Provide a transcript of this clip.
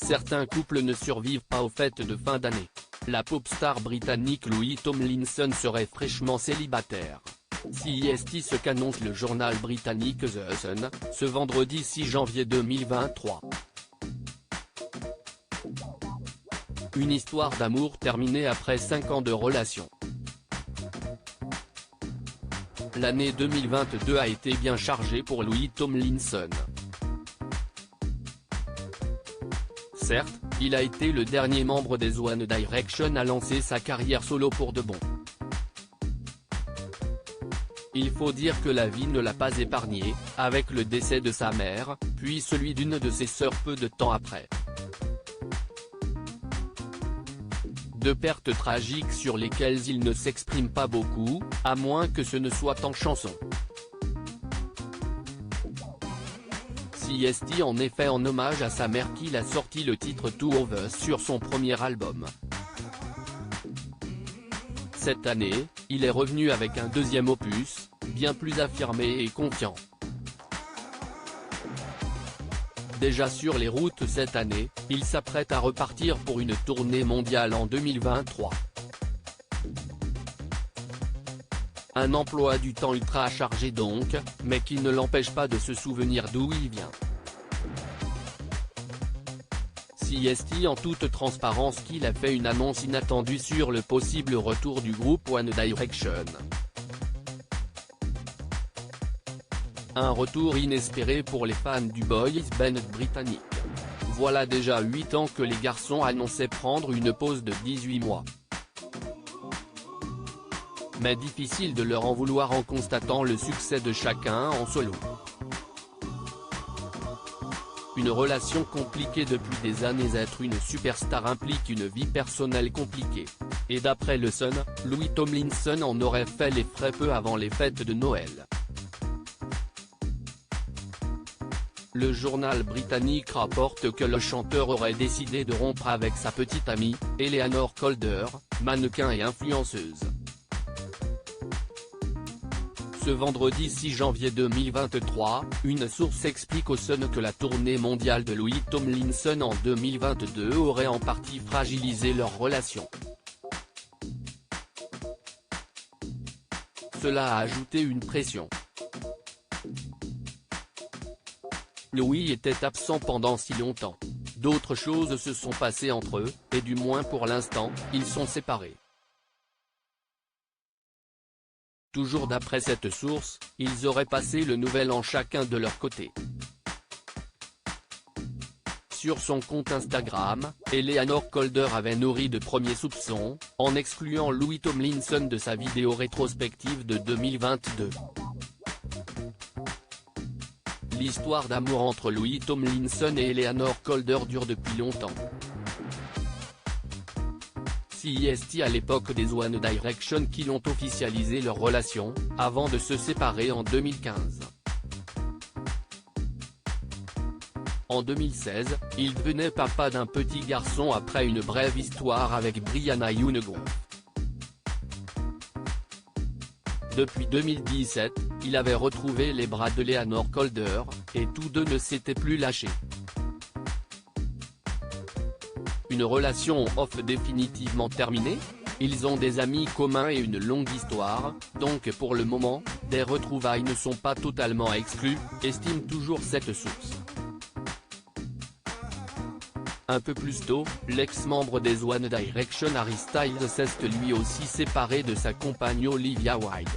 certains couples ne survivent pas aux fêtes de fin d'année. La pop star britannique Louis Tomlinson serait fraîchement célibataire. C'est ce qu'annonce le journal britannique The Sun, ce vendredi 6 janvier 2023. Une histoire d'amour terminée après 5 ans de relation. L'année 2022 a été bien chargée pour Louis Tomlinson. Certes, il a été le dernier membre des One Direction à lancer sa carrière solo pour de bon. Il faut dire que la vie ne l'a pas épargné, avec le décès de sa mère, puis celui d'une de ses sœurs peu de temps après. Deux pertes tragiques sur lesquelles il ne s'exprime pas beaucoup, à moins que ce ne soit en chanson. C'est en effet en hommage à sa mère qu'il a sorti le titre Two of Us sur son premier album. Cette année, il est revenu avec un deuxième opus, bien plus affirmé et confiant. Déjà sur les routes cette année, il s'apprête à repartir pour une tournée mondiale en 2023. Un emploi du temps ultra chargé donc, mais qui ne l'empêche pas de se souvenir d'où il vient. C'est en toute transparence qu'il a fait une annonce inattendue sur le possible retour du groupe One Direction. Un retour inespéré pour les fans du boys band britannique. Voilà déjà 8 ans que les garçons annonçaient prendre une pause de 18 mois. Mais difficile de leur en vouloir en constatant le succès de chacun en solo. Une relation compliquée depuis des années. Être une superstar implique une vie personnelle compliquée. Et d'après le Sun, Louis Tomlinson en aurait fait les frais peu avant les fêtes de Noël. Le journal britannique rapporte que le chanteur aurait décidé de rompre avec sa petite amie, Eleanor Calder, mannequin et influenceuse. Ce vendredi 6 janvier 2023, une source explique au Sun que la tournée mondiale de Louis Tomlinson en 2022 aurait en partie fragilisé leur relation. Cela a ajouté une pression. Louis était absent pendant si longtemps. D'autres choses se sont passées entre eux, et du moins pour l'instant, ils sont séparés. Toujours d'après cette source, ils auraient passé le nouvel an chacun de leur côté. Sur son compte Instagram, Eleanor Calder avait nourri de premiers soupçons, en excluant Louis Tomlinson de sa vidéo rétrospective de 2022. L'histoire d'amour entre Louis Tomlinson et Eleanor Calder dure depuis longtemps. C'est à l'époque des One Direction qui l'ont officialisé leur relation, avant de se séparer en 2015. En 2016, il devenait papa d'un petit garçon après une brève histoire avec Brianna Youngo. Depuis 2017, il avait retrouvé les bras de Eleanor Calder, et tous deux ne s'étaient plus lâchés. Une relation off définitivement terminée? Ils ont des amis communs et une longue histoire, donc pour le moment, des retrouvailles ne sont pas totalement exclues, estime toujours cette source. Un peu plus tôt, l'ex-membre des One Direction Harry Styles s'est lui aussi séparé de sa compagne Olivia Wilde.